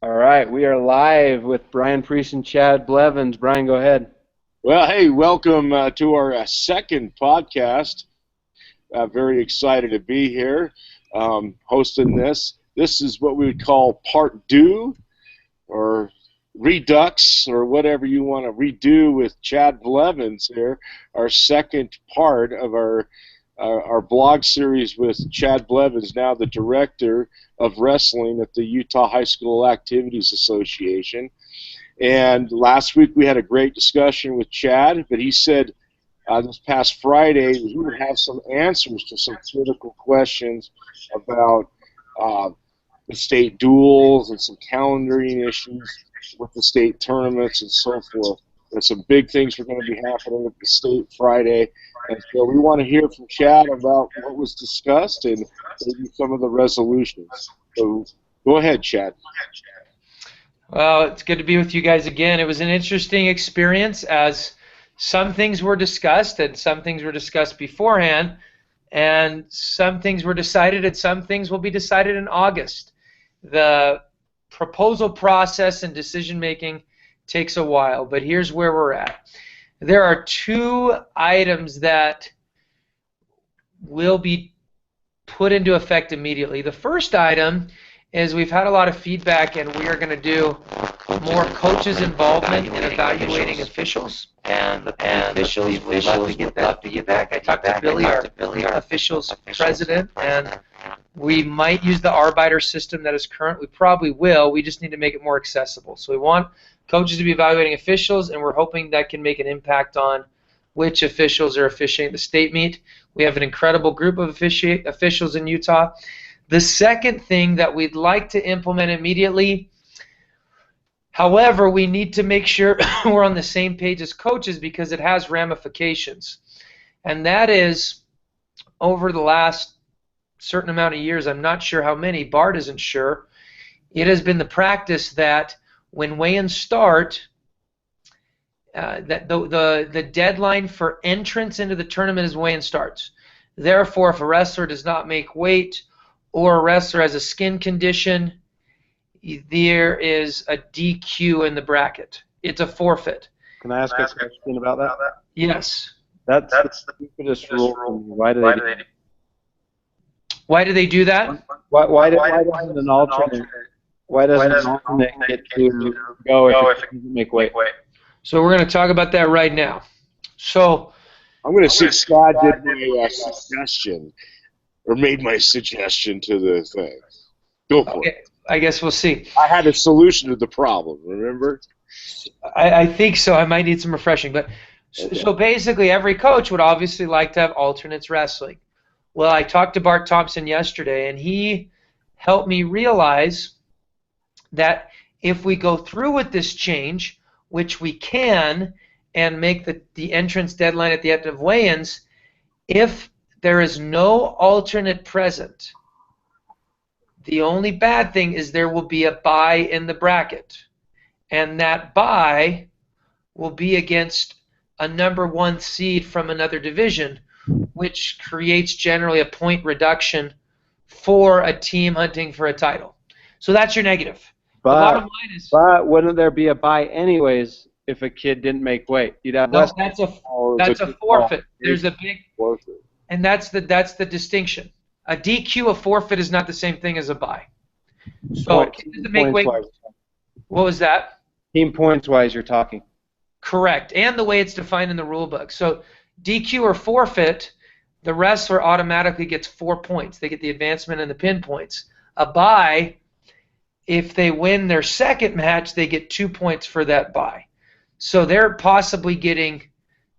All right, we are live with Brian Priest and Chad Blevins. Brian, go ahead. Well, hey, welcome to our second podcast. Very excited to be here hosting this. This is what we would call part two or redux or whatever you want to redo with Chad Blevins here, our second part of our blog series with Chad Blevins, now the director of wrestling at the Utah High School Activities Association. And last week we had a great discussion with Chad, but he said this past Friday he would have some answers to some critical questions about the state duels and some calendaring issues with the state tournaments and so forth. There's some big things are going to be happening at the state Friday, and so we want to hear from Chad about what was discussed and maybe some of the resolutions. So go ahead, Chad. Well, it's good to be with you guys again. It was an interesting experience as some things were discussed and some things were discussed beforehand, and some things were decided and some things will be decided in August. The proposal process and decision making takes a while, but here's where we're at. There are two items that will be put into effect immediately. The first item is we've had a lot of feedback, and we are going to do more coaches' involvement in evaluating officials. And the officials would love to get back. I talked to Billy, our officials president, and we might use the Arbiter system that is current. We probably will. We just need to make it more accessible. So we want coaches to be evaluating officials, and we're hoping that can make an impact on which officials are officiating the state meet. We have an incredible group of officials in Utah. The second thing that we'd like to implement immediately, however, we need to make sure we're on the same page as coaches because it has ramifications. And that is, over the last certain amount of years, I'm not sure how many, Bart isn't sure, it has been the practice that when weigh-ins start, that the deadline for entrance into the tournament is weigh-in starts. Therefore, if a wrestler does not make weight or a wrestler has a skin condition, there is a DQ in the bracket. It's a forfeit. Can I ask a question about that? Yes. That's the stupidest rule. Why do they do that? Why doesn't an alternate get to go if it doesn't make weight? So we're going to talk about that right now. So I'm going to see if Scott did my suggestion or made my suggestion to the thing. Go for it. I guess we'll see. I had a solution to the problem, remember? I think so. I might need some refreshing. But okay. So basically every coach would obviously like to have alternates wrestling. Well, I talked to Bart Thompson yesterday, and he helped me realize that if we go through with this change, which we can, and make the entrance deadline at the end of weigh-ins, if there is no alternate present, the only bad thing is there will be a bye in the bracket, and that bye will be against a number one seed from another division, which creates generally a point reduction for a team hunting for a title. So that's your negative. The bottom line is, but wouldn't there be a bye anyways if a kid didn't make weight? You'd have no, that's a forfeit. There's a big forfeit, and that's the distinction. A DQ, a forfeit, is not the same thing as a bye. So kid doesn't make weight. What was that? Team points wise, you're talking. Correct, and the way it's defined in the rule book. So DQ or forfeit, the wrestler automatically gets 4 points. They get the advancement and the pin points. A bye, if they win their second match, they get 2 points for that bye. So they're possibly getting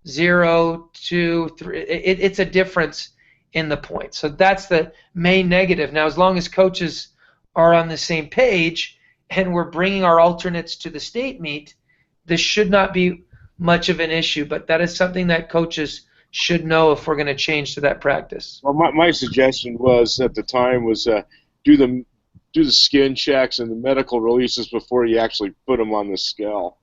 0, 2, 3. It's a difference in the points. So that's the main negative. Now, as long as coaches are on the same page and we're bringing our alternates to the state meet, this should not be much of an issue. But that is something that coaches should know if we're going to change to that practice. Well, my suggestion was at the time was do the skin checks and the medical releases before you actually put them on the scale.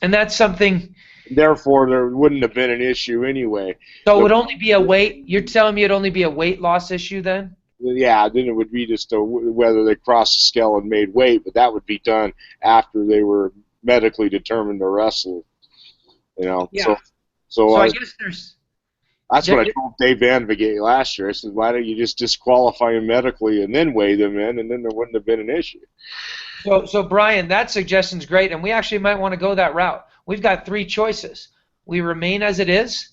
And that's something. Therefore, there wouldn't have been an issue anyway. So it would only be a weight. You're telling me it'd only be a weight loss issue then? yeah, then it would be just whether they crossed the scale and made weight, but that would be done after they were medically determined to wrestle. You know, Yeah. so I guess there's. that's what I told Dave Van Vigay last year. I said, why don't you just disqualify them medically and then weigh them in, and then there wouldn't have been an issue. So Brian, that suggestion's great, and we actually might want to go that route. We've got 3 choices. We remain as it is,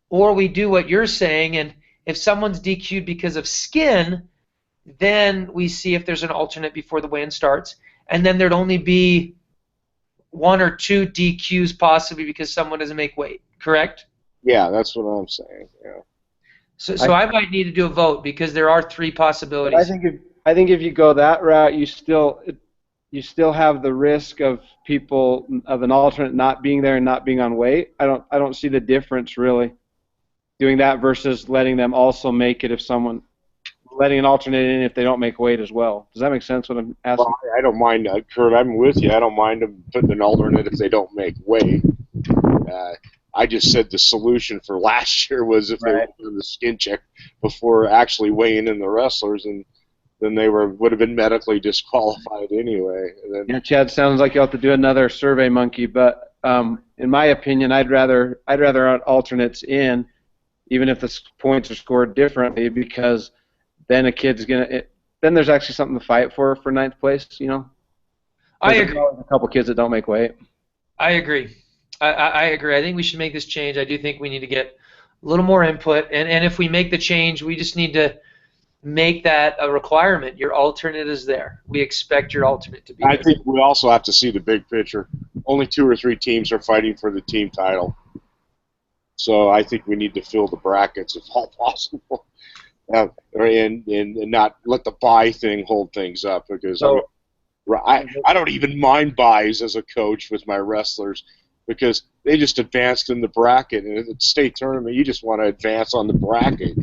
or we do what you're saying, and if someone's DQ'd because of skin, then we see if there's an alternate before the weigh-in starts, and then there'd only be 1 or 2 DQs possibly because someone doesn't make weight, correct? Yeah, that's what I'm saying. Yeah. So I might need to do a vote because there are 3 possibilities. I think if you go that route, you still have the risk of an alternate not being there and not being on weight. I don't see the difference really doing that versus letting them also make it letting an alternate in if they don't make weight as well. Does that make sense what I'm asking? Well, I don't mind, Kurt, I'm with you. I don't mind them putting an alternate if they don't make weight. I just said the solution for last year was if they were doing the skin check before actually weighing in the wrestlers, and then they would have been medically disqualified anyway. And then, yeah, Chad, sounds like you'll have to do another Survey Monkey, but in my opinion, I'd rather alternates in, even if the points are scored differently, because then a kid's then there's actually something to fight for 9th place, you know. I agree. There's a couple kids that don't make weight. I agree. I agree. I think we should make this change. I do think we need to get a little more input, and if we make the change, we just need to make that a requirement. Your alternate is there. We expect your alternate to be there. I think we also have to see the big picture. Only 2 or 3 teams are fighting for the team title. So I think we need to fill the brackets if all possible. And not let the bye thing hold things up, because I don't even mind buys as a coach with my wrestlers, because they just advanced in the bracket, and at the state tournament you just want to advance on the bracket.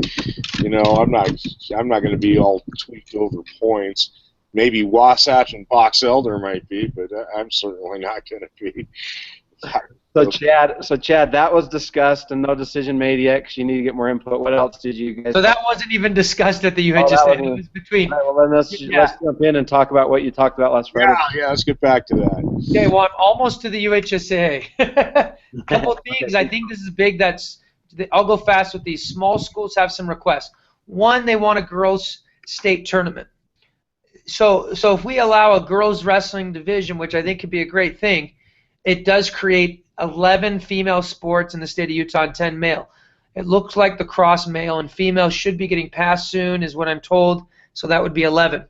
You know, I'm not going to be all tweaked over points. Maybe Wasatch and Box Elder might be, but I'm certainly not going to be. So Chad, that was discussed and no decision made yet because you need to get more input. What else did you guys? So that wasn't even discussed at the UHSA. It was between. All right, well, then let's jump in and talk about what you talked about last Friday. Yeah, let's get back to that. Okay, well, I'm almost to the UHSA. A couple of things. I think this is big. I'll go fast with these. Small schools have some requests. One, they want a girls' state tournament. So if we allow a girls' wrestling division, which I think could be a great thing, it does create 11 female sports in the state of Utah and 10 male. It looks like the cross male and female should be getting passed soon, is what I'm told, so that would be 11.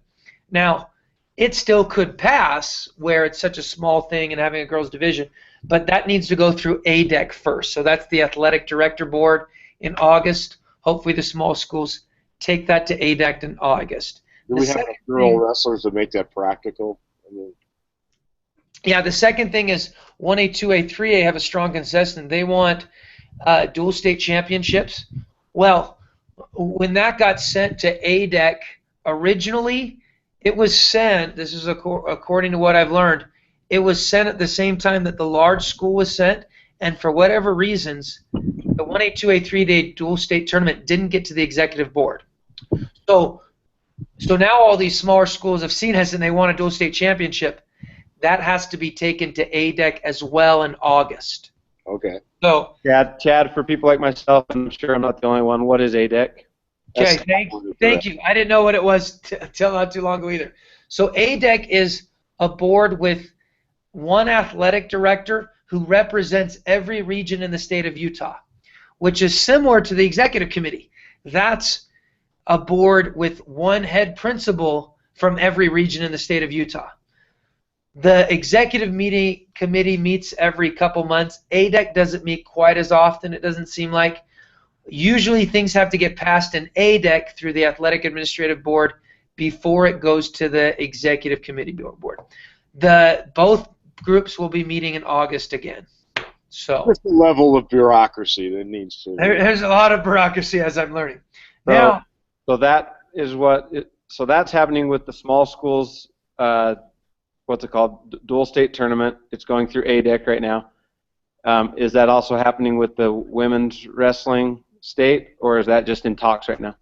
Now, it still could pass where it's such a small thing and having a girls' division, but that needs to go through ADEC first. So that's the Athletic Director Board in August. Hopefully the small schools take that to ADEC in August. Do we have girl wrestlers to make that practical? Yeah, the second thing is 1A, 2A, 3A have a strong consensus. They want dual state championships. Well, when that got sent to ADEC originally, it was sent, this is according to what I've learned, it was sent at the same time that the large school was sent, and for whatever reasons, the 1A, 2A, 3A dual state tournament didn't get to the executive board. So now all these smaller schools have seen us and they want a dual state championship. That has to be taken to ADEC as well in August. Okay. So Chad, for people like myself, and I'm sure I'm not the only one, what is ADEC? Okay, thank you. I didn't know what it was till not too long ago either. So ADEC is a board with one athletic director who represents every region in the state of Utah, which is similar to the executive committee. That's a board with one head principal from every region in the state of Utah. The executive committee meets every couple months. ADEC doesn't meet quite as often, it doesn't seem like. Usually things have to get passed in ADEC through the Athletic Administrative Board before it goes to the Executive Committee Board. Both groups will be meeting in August again. So what's the level of bureaucracy that needs to... There's a lot of bureaucracy, as I'm learning. So that's happening with the small schools, what's it called, dual state tournament. It's going through ADEC right now. Is that also happening with the women's wrestling state, or is that just in talks right now?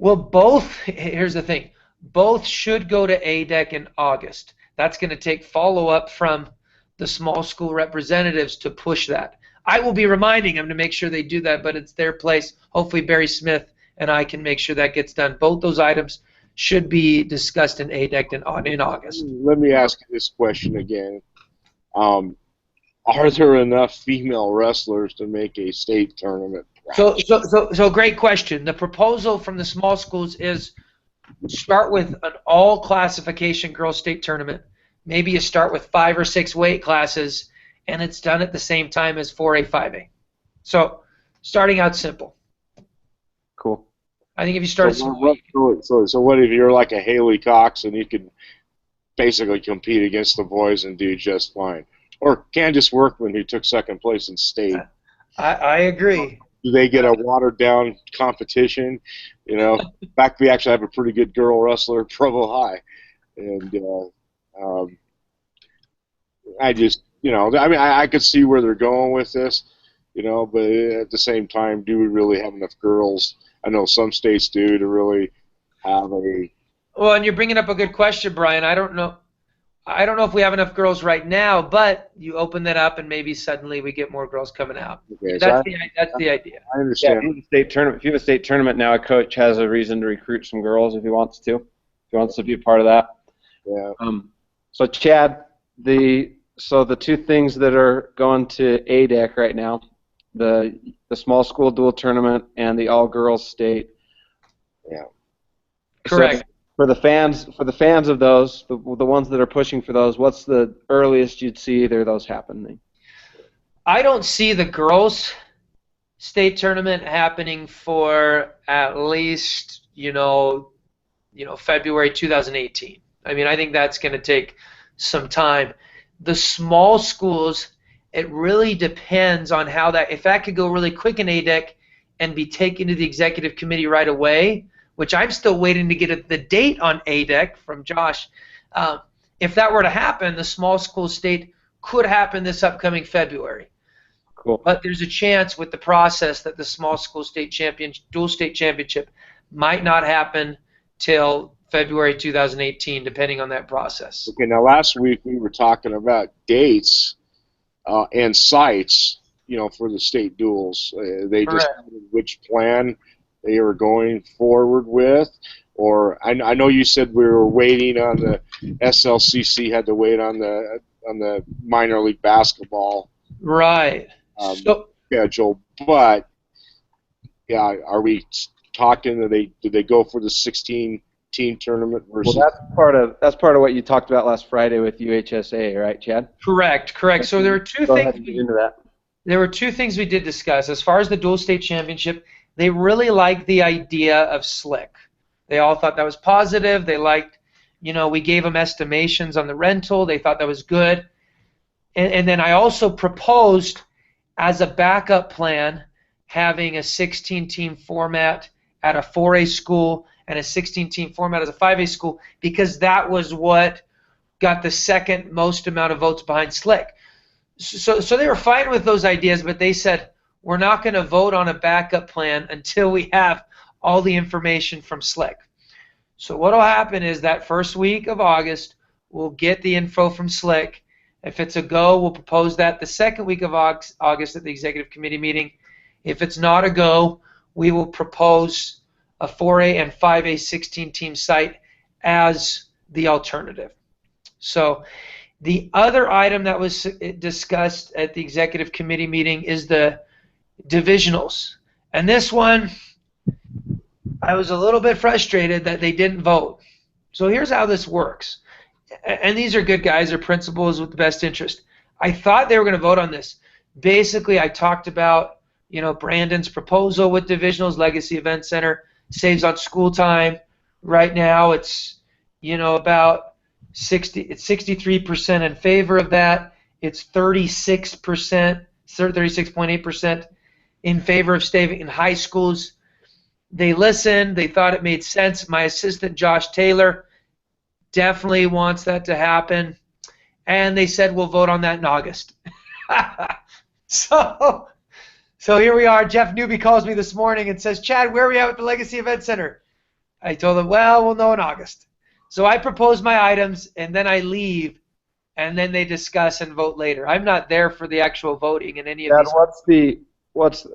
Well, both, here's the thing, both should go to ADEC in August. That's going to take follow-up from the small school representatives to push that. I will be reminding them to make sure they do that, but it's their place. Hopefully Barry Smith and I can make sure that gets done. Both those items should be discussed in ADEC in August. Let me ask you this question again. Are there enough female wrestlers to make a state tournament? So great question. The proposal from the small schools is start with an all classification girls state tournament. Maybe you start with 5 or 6 weight classes, and it's done at the same time as 4A, 5A. So starting out simple. Cool. I think if you start So what if you're like a Haley Cox and you could basically compete against the boys and do just fine? Or Candace Workman, who took second place in state. I agree. Do they get a watered-down competition? You know, in fact, we actually have a pretty good girl wrestler at Provo High. And I just, you know, I mean, I could see where they're going with this, you know, but at the same time, do we really have enough girls? I know some states do to really have a... Well, and you're bringing up a good question, Brian. I don't know if we have enough girls right now, but you open that up and maybe suddenly we get more girls coming out. Okay, That's the idea. I understand. Yeah, if you have a state tournament now, a coach has a reason to recruit some girls if he wants to. If he wants to be a part of that. Yeah. So Chad, the 2 things that are going to ADEC right now, the small school dual tournament and the all girls state. Yeah. Correct. So for the fans of those, the ones that are pushing for those, what's the earliest you'd see either of those happening? I don't see the girls' state tournament happening for at least February 2018. I mean, I think that's going to take some time. The small schools, it really depends on how that. If that could go really quick in ADEC and be taken to the executive committee right away, which I'm still waiting to get the date on ADEC from Josh. If that were to happen, the small school state could happen this upcoming February. Cool. But there's a chance with the process that the small school state dual state championship might not happen till February 2018, depending on that process. Okay, now last week we were talking about dates and sites, you know, for the state duels. They Correct. decided which plan they were going forward with, or I know you said we were waiting on the SLCC had to wait on the minor league basketball Right. schedule, but yeah, are we talking? Did they go for the 16-team tournament versus? Well, that's part of what you talked about last Friday with UHSA, right, Chad? Correct. So there were two Go things. ahead and get into that. There were 2 things we did discuss. As far as the dual state championship, they really liked the idea of Slick. They all thought that was positive. They liked, we gave them estimations on the rental. They thought that was good. And then I also proposed as a backup plan having a 16-team format at a 4A school and a 16-team format as a 5A school, because that was what got the second most amount of votes behind Slick. So they were fine with those ideas, but they said, we're not going to vote on a backup plan until we have all the information from Slick. So what will happen is that first week of August, we'll get the info from Slick. If it's a go, we'll propose that the second week of August at the executive committee meeting. If it's not a go, we will propose a 4A and 5A 16-team site as the alternative. So the other item that was discussed at the executive committee meeting is the divisionals. And this one, I was a little bit frustrated that they didn't vote. So here's how this works. And these are good guys, they're principals with the best interest. I thought they were going to vote on this. Basically, I talked about, Brandon's proposal with divisionals, Legacy Event Center, saves on school time. Right now, it's, about 63% in favor of that. It's 36.8% in favor of staying in high schools. They listened. They thought it made sense. My assistant, Josh Taylor, definitely wants that to happen. And they said we'll vote on that in August. So here we are. Jeff Newby calls me this morning and says, Chad, where are we at with the Legacy Event Center? I told them, well, we'll know in August. So I propose my items, and then I leave, and then they discuss and vote later. I'm not there for the actual voting in any of Dad, these.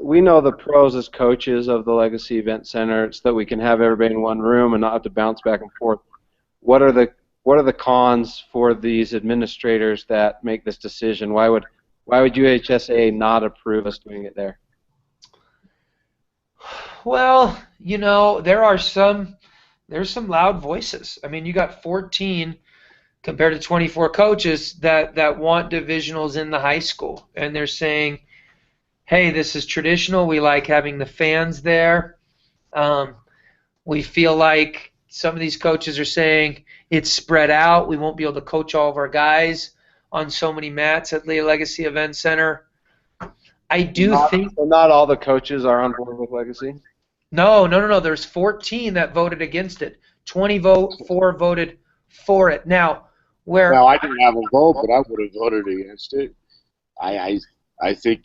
we know the pros as coaches of the Legacy Event Center. It's that we can have everybody in one room and not have to bounce back and forth. What are the cons for these administrators that make this decision? Why would UHSA not approve us doing it there? Well, there's some loud voices. I mean, you got 14 compared to 24 coaches that want divisionals in the high school, and they're saying, hey, this is traditional. We like having the fans there. We feel like some of these coaches are saying it's spread out. We won't be able to coach all of our guys on so many mats at the Legacy Event Center. I do think so not all the coaches are on board with Legacy? No. There's 14 that voted against it. 24 voted for it. Now, I didn't have a vote, but I would have voted against it. I think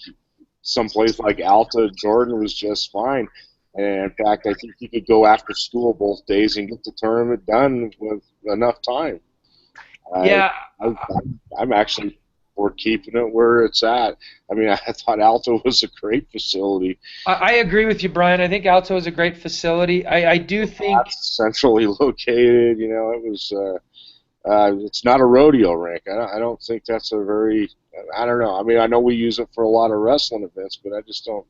someplace like Alta, Jordan was just fine. And in fact, I think you could go after school both days and get the tournament done with enough time. Yeah. I'm actually for keeping it where it's at. I mean, I thought Alta was a great facility. I agree with you, Brian. I think Alta is a great facility. I do think it's centrally located. It was. It's not a rodeo rink. I don't think that's a very. I don't know. I mean, I know we use it for a lot of wrestling events, but I just don't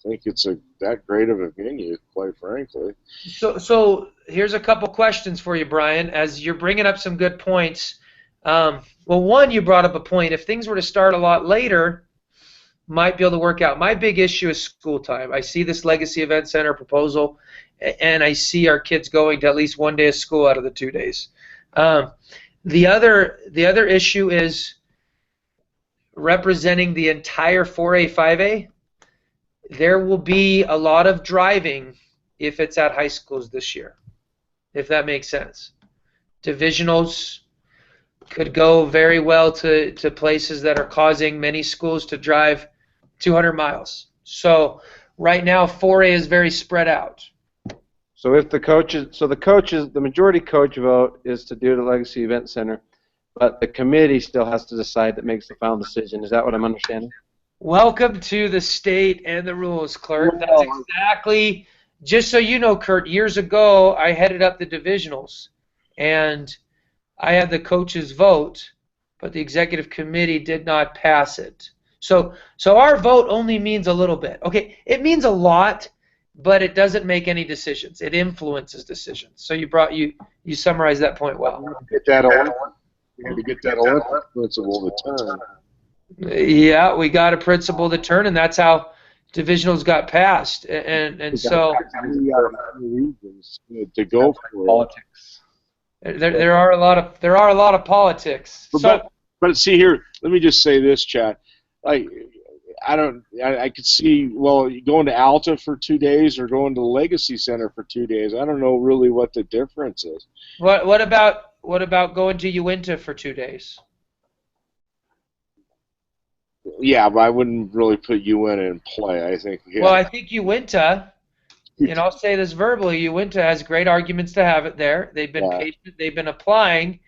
think it's that great of a venue, quite frankly. So here's a couple questions for you, Brian. As you're bringing up some good points. Well, one, you brought up a point. If things were to start a lot later, might be able to work out. My big issue is school time. I see this Legacy Event Center proposal, and I see our kids going to at least one day of school out of the 2 days. The other issue is representing the entire 4A, 5A. There will be a lot of driving if it's at high schools this year, if that makes sense. Divisionals could go very well to places that are causing many schools to drive 200 miles. So right now 4A is very spread out. So if the majority coach vote is to do the Legacy Event Center, but the committee still has to decide that makes the final decision. Is that what I'm understanding? Welcome to the state and the rules, Clerk. That's exactly, just so you know, Kurt, years ago I headed up the divisionals, and I had the coaches vote, but the executive committee did not pass it. So our vote only means a little bit. Okay, it means a lot, but it doesn't make any decisions. It influences decisions. So you summarized that point well. You had to get that Olympic principle to turn. Yeah, we got a principle to turn, and that's how divisionals got passed. And so regions to go for politics. There are a lot of politics. But see here, let me just say this, Chad. I could see, going to Alta for 2 days or going to the Legacy Center for 2 days. I don't know really what the difference is. What about going to Uinta for 2 days? Yeah, but I wouldn't really put Uinta in play, I think. Yeah. Well, I think Uinta, and I'll say this verbally, Uinta has great arguments to have it there. They've been patient, they've been applying,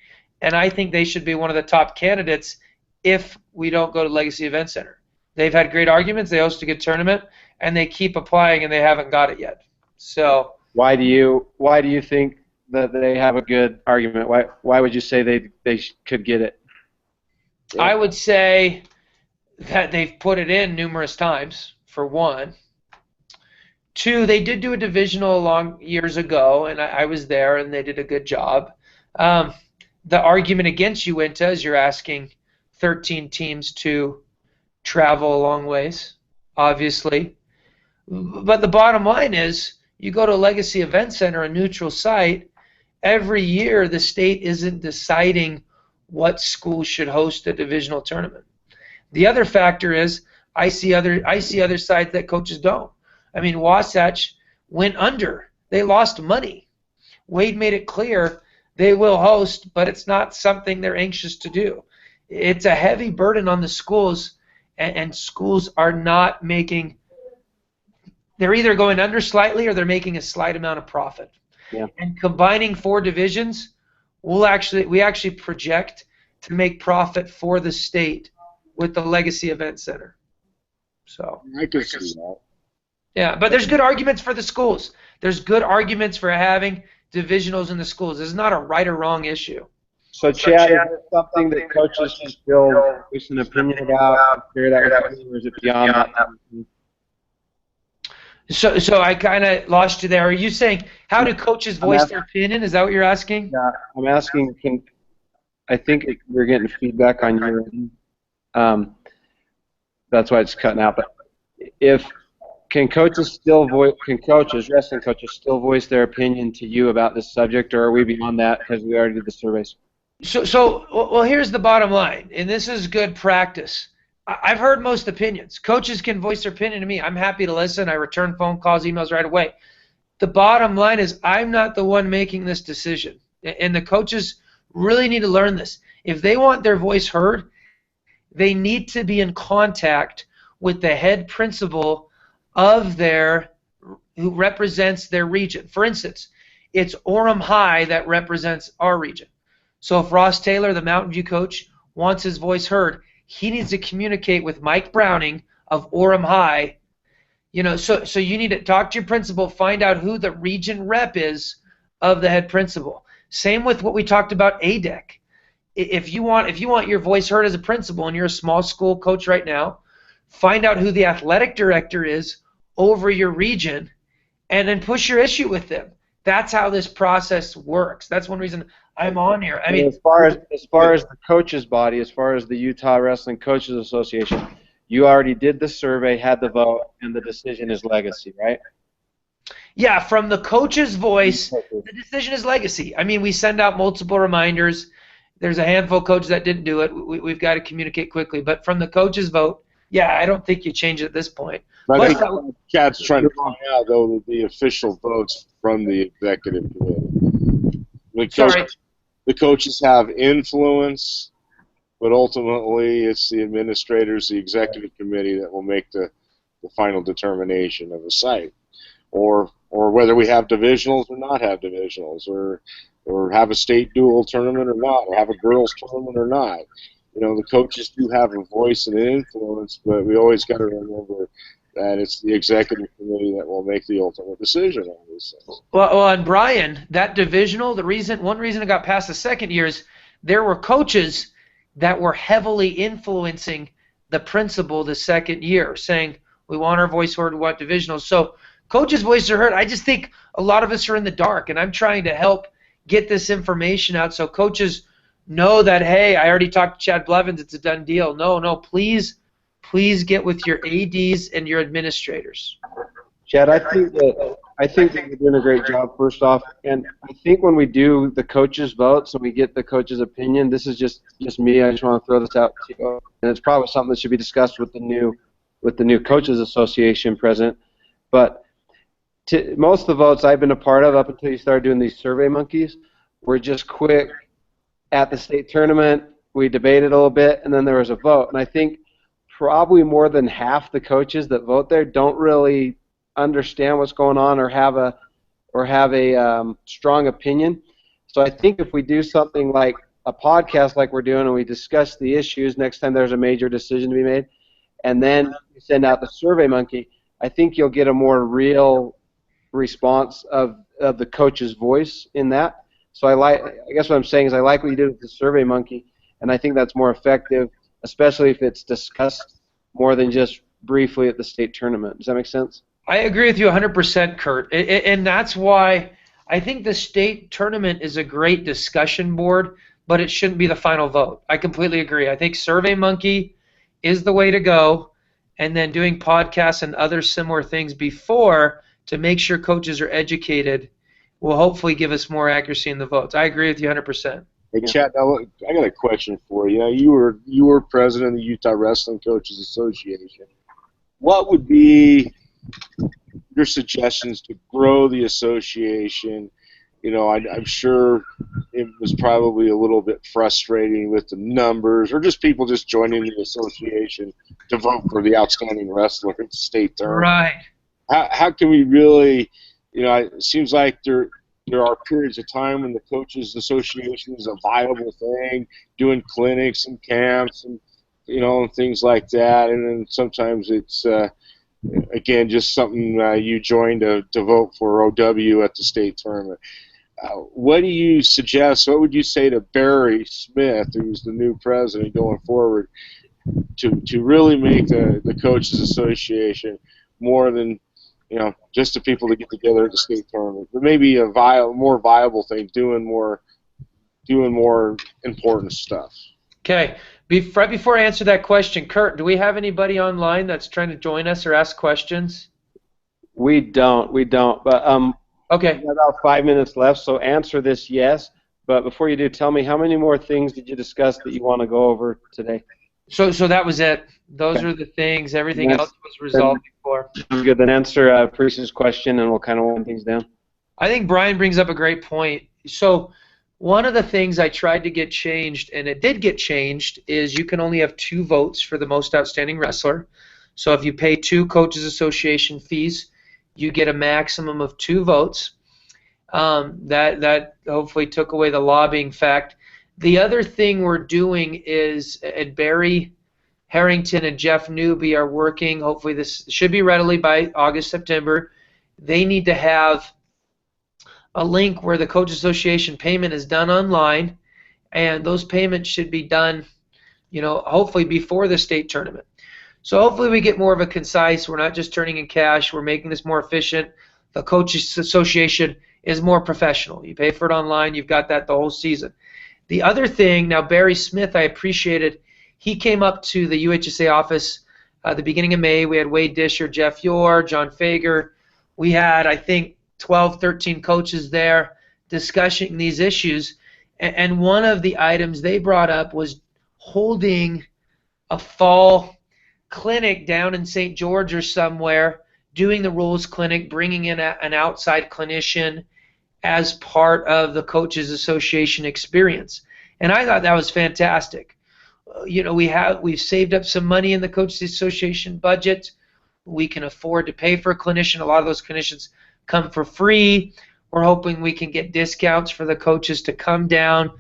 and I think they should be one of the top candidates if we don't go to Legacy Event Center. They've had great arguments, they host a good tournament, and they keep applying, and they haven't got it yet. So why do you think that they have a good argument? Why would you say they could get it? Yeah. I would say that they've put it in numerous times, for one. Two, they did do a divisional years ago, and I was there, and they did a good job. The argument against Uinta is you're asking 13 teams to travel a long ways, obviously. But the bottom line is, you go to a Legacy Event Center, a neutral site, every year the state isn't deciding what school should host a divisional tournament. The other factor is I see other sides that coaches don't. I mean, Wasatch went under. They lost money. Wade made it clear they will host, but it's not something they're anxious to do. It's a heavy burden on the schools, and schools are not making – they're either going under slightly or they're making a slight amount of profit. Yeah. And combining 4 divisions, we actually project to make profit for the state with the Legacy Event Center. So I can see that. yeah, but there's good arguments for the schools. There's good arguments for having divisionals in the schools. This is not a right or wrong issue. So, Chad, is there something that coaches can still voice an opinion about? Share that with me, or is it beyond that? So I kind of lost you there. Are you saying how do coaches voice their opinion? Is that what you're asking? Yeah, I'm asking. I think we're getting feedback on your end. That's why it's cutting out. But can wrestling coaches still voice their opinion to you about this subject, or are we beyond that because we already did the surveys? So here's the bottom line, and this is good practice. I've heard most opinions. Coaches can voice their opinion to me. I'm happy to listen. I return phone calls, emails right away. The bottom line is I'm not the one making this decision, and the coaches really need to learn this. If they want their voice heard, they need to be in contact with the head principal of who represents their region. For instance, it's Orem High that represents our region. So if Ross Taylor, the Mountain View coach, wants his voice heard, he needs to communicate with Mike Browning of Orem High. So you need to talk to your principal, find out who the region rep is of the head principal. Same with what we talked about ADEC. If you want your voice heard as a principal and you're a small school coach right now, find out who the athletic director is over your region and then push your issue with them. That's how this process works. That's one reason I'm on here. I mean, as far as the coaches body, as far as the Utah Wrestling Coaches Association, you already did the survey, had the vote, and the decision is Legacy, right? Yeah, from the coach's voice, the decision is Legacy. I mean, we send out multiple reminders. There's a handful of coaches that didn't do it. We've got to communicate quickly. But from the coach's vote, yeah, I don't think you change it at this point. But I think Chad's trying to point out, though, the official votes from the executive committee. The coaches have influence, but ultimately it's the administrators, the executive committee that will make the final determination of a site, or whether we have divisionals or not have divisionals, or have a state dual tournament or not, or have a girls tournament or not. The coaches do have a voice and an influence, but we always got to remember that it's the executive committee that will make the ultimate decision on these things. Well, and Brian, that divisional, one reason it got past the second year is there were coaches that were heavily influencing the principal the second year, saying we want our voice heard, we want divisionals. So coaches' voices are heard. I just think a lot of us are in the dark, and I'm trying to help get this information out so coaches know that, hey, I already talked to Chad Blevins, it's a done deal. No, please get with your ADs and your administrators. Chad, I think that you're doing a great job, first off, and I think when we do the coaches' votes and we get the coaches' opinion, this is just me. I just want to throw this out to you, and it's probably something that should be discussed with the new Coaches Association president. But most of the votes I've been a part of up until you started doing these Survey Monkeys were just quick. At the state tournament, we debated a little bit, and then there was a vote. And I think probably more than half the coaches that vote there don't really understand what's going on or have a strong opinion. So I think if we do something like a podcast like we're doing and we discuss the issues next time there's a major decision to be made, and then you send out the Survey Monkey, I think you'll get a more real response of the coach's voice in that. So I guess what I'm saying is I like what you did with the Survey Monkey, and I think that's more effective, especially if it's discussed more than just briefly at the state tournament. Does that make sense? I agree with you 100%, Kurt, and that's why I think the state tournament is a great discussion board, but it shouldn't be the final vote. I completely agree. I think Survey Monkey is the way to go, and then doing podcasts and other similar things before to make sure coaches are educated will hopefully give us more accuracy in the votes. I agree with you 100%. Hey, Chad, now I got a question for you. You were president of the Utah Wrestling Coaches Association. What would be your suggestions to grow the association? I'm sure it was probably a little bit frustrating with the numbers, or just people just joining the association to vote for the outstanding wrestler at the state tournament. Right. How can we really, it seems like there there are periods of time when the Coaches Association is a viable thing, doing clinics and camps and and things like that. And then sometimes it's again just something you join to vote for OW at the state tournament. What do you suggest? What would you say to Barry Smith, who's the new president going forward, to really make the Coaches Association more than just the people to get together at the state tournament, but maybe a more viable thing, doing more important stuff? Okay. Right before I answer that question, Kurt, do we have anybody online that's trying to join us or ask questions? We don't. But okay. we have about 5 minutes left, so answer this yes. But before you do, tell me, how many more things did you discuss that you want to go over today? So that was it. Those are the things. Everything else was resolved before. Good. Then answer Priest's question, and we'll kind of wind things down. I think Brian brings up a great point. So one of the things I tried to get changed, and it did get changed, is you can only have 2 votes for the most outstanding wrestler. So if you pay 2 Coaches Association fees, you get a maximum of 2 votes. That hopefully took away the lobbying fact. The other thing we're doing is, Barry Harrington and Jeff Newby are working. Hopefully this should be readily by August, September. They need to have a link where the Coaches Association payment is done online, and those payments should be done, hopefully before the state tournament. So hopefully we get more of a concise, we're not just turning in cash, we're making this more efficient. The Coaches Association is more professional. You pay for it online, you've got that the whole season. The other thing, now Barry Smith, I appreciated, he came up to the UHSA office at the beginning of May. We had Wade Disher, Jeff Yore, John Fager. We had, I think, 12, 13 coaches there discussing these issues. And one of the items they brought up was holding a fall clinic down in St. George or somewhere, doing the rules clinic, bringing in an outside clinician as part of the Coaches Association experience. And I thought that was fantastic. We've saved up some money in the Coaches Association budget. We can afford to pay for a clinician. A lot of those clinicians come for free. We're hoping we can get discounts for the coaches to come down,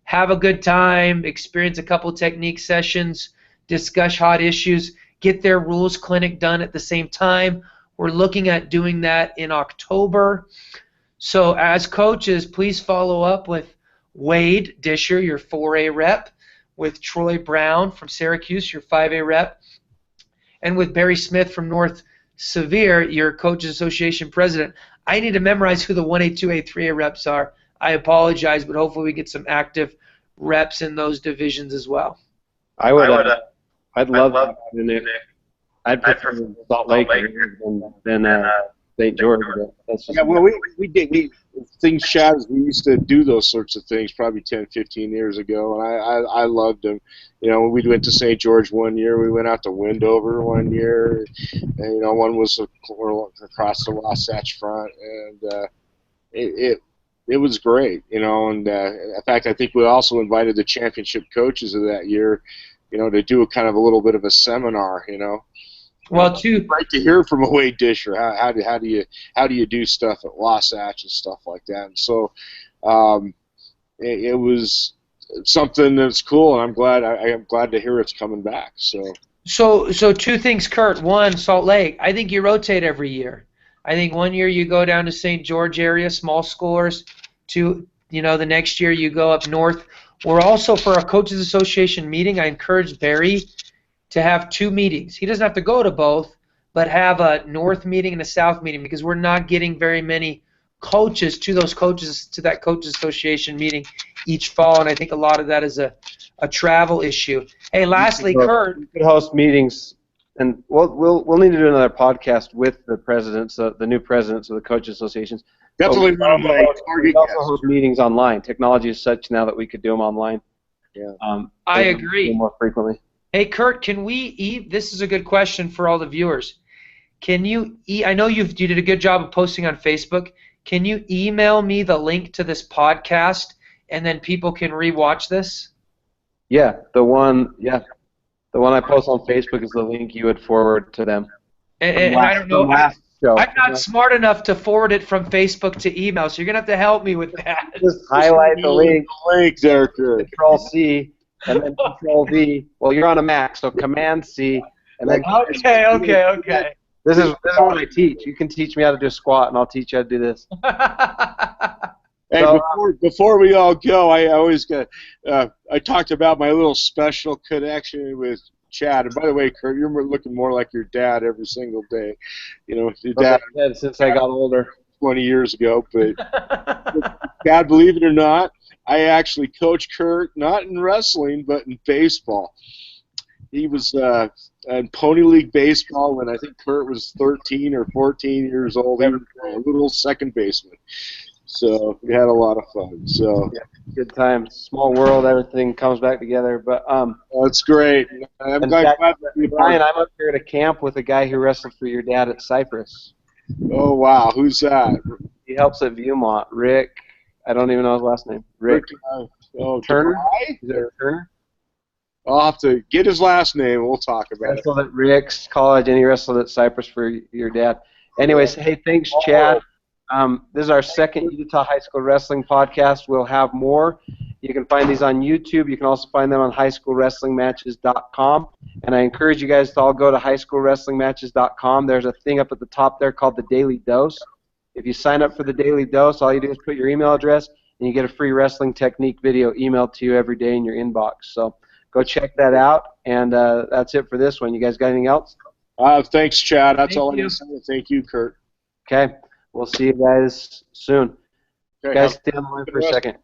have a good time, experience a couple technique sessions, discuss hot issues, get their rules clinic done at the same time. We're looking at doing that in October. So as coaches, please follow up with Wade Disher, your 4A rep, with Troy Brown from Syracuse, your 5A rep, and with Barry Smith from North Sevier, your Coaches Association president. I need to memorize who the 1A, 2A, 3A reps are. I apologize, but hopefully we get some active reps in those divisions as well. I'd love to have in it. I'd prefer Salt Lake than St. George. We did. Things, Chaz, we used to do those sorts of things probably 10, 15 years ago, and I loved them. We went to St. George one year. We went out to Wendover one year, and one was across the Wasatch Front, and it was great, And in fact, I think we also invited the championship coaches of that year, to do a kind of a little bit of a seminar, Well, great to hear from a Wade Disher. How do you do stuff at Wasatch and stuff like that? And so it was something that's cool, and I'm glad to hear it's coming back. So 2 things, Kurt. One, Salt Lake. I think you rotate every year. I think one year you go down to St. George area, small scores. The next year you go up north. We're also, for our Coaches Association meeting, I encourage Barry to have 2 meetings. He doesn't have to go to both, but have a north meeting and a south meeting, because we're not getting very many coaches to that Coaches Association meeting each fall, and I think a lot of that is a travel issue. Hey, lastly, Kurt. We could host meetings, and we'll need to do another podcast with the presidents, the new presidents of the Coaches Associations. Definitely one of my target guests. We also host meetings online. Technology is such now that we could do them online. Yeah. I agree. More frequently. Hey, Kurt, can we this is a good question for all the viewers. Can you I know you did a good job of posting on Facebook. Can you email me the link to this podcast, and then people can rewatch this? Yeah, the one I post on Facebook is the link you would forward to them. And I don't know. show. I'm not smart enough to forward it from Facebook to email, so you're gonna have to help me with that. Just highlight the link, Link there, Kurt. Control C, and then Control V. Well, you're on a Mac, so Command C, and then. Okay. This is what I teach. You can teach me how to do a squat, and I'll teach you how to do this. Hey, So, before we all go, I always got. I talked about my little special connection with Chad. And by the way, Kurt, you're looking more like your dad every single day. You know, your dad since I got older. 20 years ago. But Chad, believe it or not, I actually coached Kurt not in wrestling but in baseball. He was in Pony League baseball when I think Kurt was 13 or 14 years old. He was a little second baseman. So we had a lot of fun. So yeah, good times. Small world, everything comes back together. But that's great. I'm glad to be Brian, I'm up here at a camp with a guy who wrestled for your dad at Cypress. Oh wow, who's that? He helps at Viewmont. Rick, I don't even know his last name. Rick Turner. Is it Turner? I'll have to get his last name. We'll talk about it. Wrestled at Rick's College, and he wrestled at Cypress for your dad. Anyways, hey, thanks, Chad. This is our second Utah High School Wrestling podcast. We'll have more. You can find these on YouTube. You can also find them on highschoolwrestlingmatches.com. And I encourage you guys to all go to highschoolwrestlingmatches.com. There's a thing up at the top there called the Daily Dose. If you sign up for the Daily Dose, all you do is put your email address, and you get a free wrestling technique video emailed to you every day in your inbox. So go check that out. And that's it for this one. You guys got anything else? Thanks, Chad. That's all I can say. Thank you, Kurt. Okay. We'll see you guys soon. Okay, Guys, stay on the line for a second.